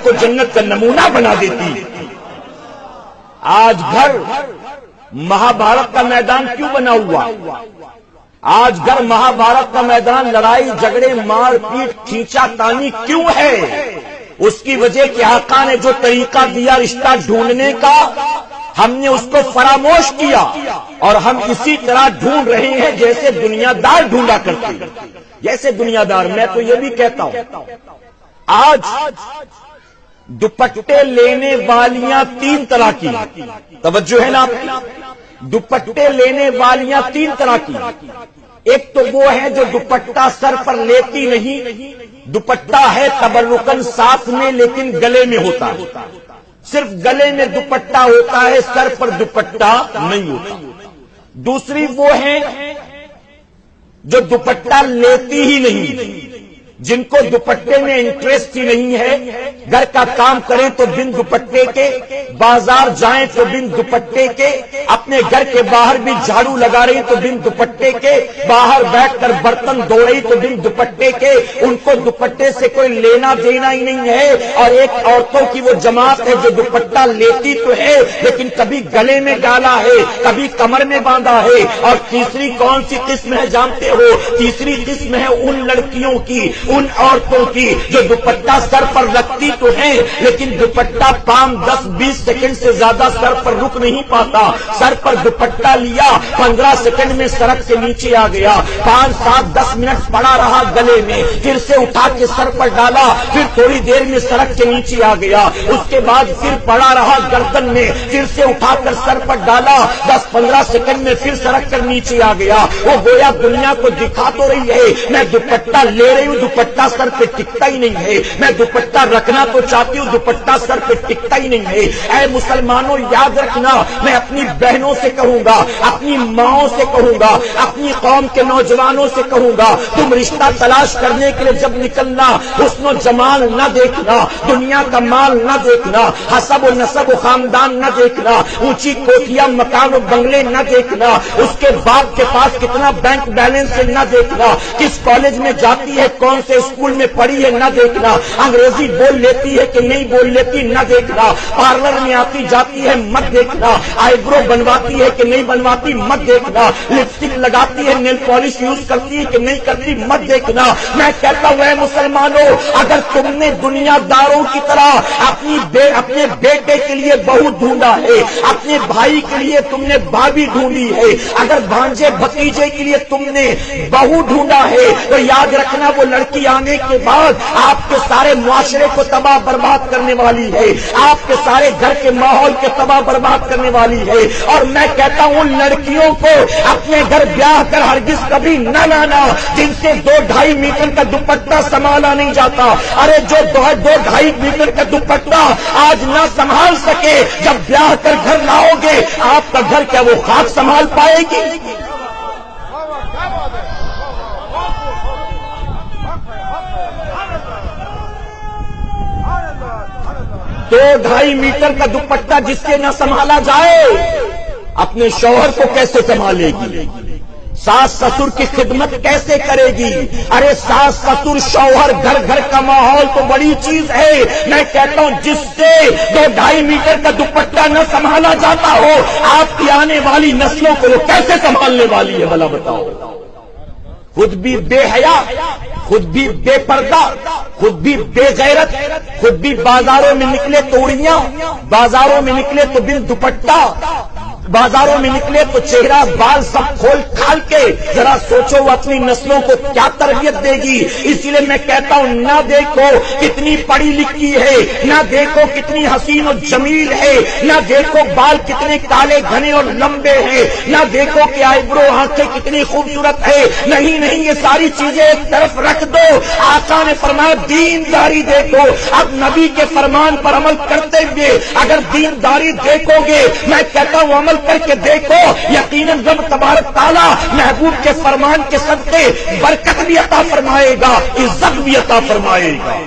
کو جنت کا نمونہ بنا دیتی۔ آج گھر مہابھارت کا میدان کیوں بنا ہوا؟ آج گھر مہابھارت کا میدان لڑائی جھگڑے مار پیٹ کھینچا تانی کیوں ہے؟ اس کی وجہ کہ آقا نے جو طریقہ دیا رشتہ ڈھونڈنے کا، ہم نے اس کو فراموش کیا اور ہم اسی طرح ڈھونڈ رہے ہیں جیسے دنیا دار ڈھونڈا کرتے، جیسے دنیا دار۔ میں تو یہ بھی کہتا ہوں آج دوپٹے لینے والیاں تین طرح کی، توجہ ہے نا؟ دوپٹے لینے والیاں تین طرح کی۔ ایک تو وہ ہے جو دوپٹہ سر پر لیتی نہیں، دوپٹہ ہے تبرکن ساتھ میں لیکن گلے میں ہوتا ہے، صرف گلے میں دوپٹہ ہوتا ہے، سر پر دوپٹہ نہیں ہوتا۔ دوسری وہ ہے جو دوپٹہ لیتی ہی نہیں، جن کو دوپٹے میں انٹرسٹ ہی نہیں ہے، گھر کا کام کریں تو بن دوپٹے کے، بازار جائیں تو بن دوپٹے کے، اپنے گھر کے باہر بھی جھاڑو لگا رہی تو بن دوپٹے کے، باہر بیٹھ کر برتن دھو رہی تو بن دوپٹے کے۔ ان کو دوپٹے سے کوئی لینا دینا ہی نہیں ہے۔ اور ایک عورتوں کی وہ جماعت ہے جو دوپٹہ لیتی تو ہے لیکن کبھی گلے میں ڈالا ہے، کبھی کمر میں باندھا ہے۔ اور تیسری کون سی قسم ہے جانتے ہو؟ تیسری قسم ہے ان لڑکیوں کی، ان عورتوں کی جو دوپٹہ سر پر رکھتی تو ہیں لیکن دوپٹہ 5-10-20 سیکنڈ سے زیادہ سر پر رک نہیں پاتا۔ سر پر دوپٹہ لیا، 15 سیکنڈ میں سڑک سے نیچے آ گیا، 5-7-10 منٹ پڑا رہا گلے میں، پھر سے اٹھا کے سر پر ڈالا، پھر تھوڑی دیر میں سڑک کے نیچے آ گیا، اس کے بعد پھر پڑا رہا گردن میں، پھر سے اٹھا کر سر پر ڈالا، 10-15 سیکنڈ میں پھر سڑک کر نیچے آ گیا۔ وہ گویا دنیا کو دکھا تو رہی ہے میں دوپٹہ لے رہی ہوں، دوپٹہ سر پہ ٹکتا ہی نہیں ہے، میں دوپٹہ رکھنا تو چاہتی ہوں، دوپٹہ سر پہ ٹکتا ہی نہیں ہے۔ اے مسلمانوں یاد رکھنا، میں اپنی بہنوں سے کہوں گا، اپنی ماؤں سے کہوں گا، اپنی قوم کے نوجوانوں سے کہوں گا، تم رشتہ تلاش کرنے کے لیے جب نکلنا حسن و جمال نہ دیکھنا، دنیا کا مال نہ دیکھنا، حسب و نسب و خاندان نہ دیکھنا، اونچی کوٹھیاں مکان و بنگلے نہ دیکھنا، اس کے باپ کے پاس کتنا بینک بیلنس ہے نہ دیکھنا، کس کالج میں جاتی ہے، کون سے اسکول میں پڑھی ہے نہ دیکھنا، انگریزی بول لیتی ہے کہ نہیں بول لیتی نہ دیکھنا، پارلر میں آتی جاتی ہے مت دیکھنا، آئی برو بنواتی ہے کہ نہیں بنواتی مت دیکھنا، لپسٹک لگاتی ہے، نیل پالش یوز کرتی ہے کہ نہیں کرتی مت دیکھنا۔ میں کہتا ہوں اے مسلمانوں، اگر تم نے دنیا داروں کی طرح اپنے بیٹے کے لیے بہو ڈھونڈا ہے، اپنے بھائی کے لیے تم نے بھابھی ڈھونڈی ہے، اگر بھانجے بھتیجے کے لیے تم نے بہو ڈھونڈا ہے تو یاد رکھنا وہ لڑکی آنے کے بعد آپ کے سارے معاشرے کو تباہ برباد کرنے والی ہے، آپ کے سارے گھر کے ماحول کے تباہ برباد کرنے والی ہے۔ اور میں کہتا ہوں لڑکیوں کو اپنے گھر بیاہ کر ہرگز کبھی نہ لانا جن سے 2-2.5 میٹر کا دوپٹہ سنبھالا نہیں جاتا۔ ارے جو 2-2.5 میٹر کا دوپٹہ آج نہ سنبھال سکے، جب بیاہ کر گھر لاؤ گے آپ کا گھر کیا وہ خاک سنبھال پائے گی؟ 2-2.5 میٹر کا دوپٹہ جس سے نہ سنبھالا جائے اپنے شوہر کو کیسے سنبھالے گی؟ ساس سسر کی خدمت کیسے کرے گی؟ ارے ساس سسر شوہر گھر کا ماحول تو بڑی چیز ہے۔ میں کہتا ہوں جس سے 2-2.5 میٹر کا دوپٹہ نہ سنبھالا جاتا ہو آپ کی آنے والی نسلوں کو وہ کیسے سنبھالنے والی ہے بھلا بتاؤ؟ خود بھی بے حیا، خود بھی بے پردہ، خود بھی بے غیرت، خود بھی بازاروں میں نکلے توڑیاں، بازاروں میں نکلے تو بن دوپٹہ، بازاروں میں نکلے تو چہرہ بال سب کھول کھال کے، ذرا سوچو وہ اپنی نسلوں کو کیا تربیت دے گی؟ اسی لیے میں کہتا ہوں نہ دیکھو کتنی پڑھی لکھی ہے، نہ دیکھو کتنی حسین و جمیل ہے، نہ دیکھو بال کتنے کالے گھنے اور لمبے ہیں، نہ دیکھو کہ آئی برو آنکھیں کتنی خوبصورت ہے، نہیں یہ ساری چیزیں ایک طرف رکھ دو۔ آقا نے فرمایا دینداری دیکھو۔ اب نبی کے فرمان پر عمل کرتے ہوئے اگر دینداری دیکھو گے، میں کہتا ہوں عمل کر کے دیکھو، یقیناً رب تبارک تعالیٰ محبوب کے فرمان کے صدقے برکت بھی عطا فرمائے گا، عزت بھی عطا فرمائے گا۔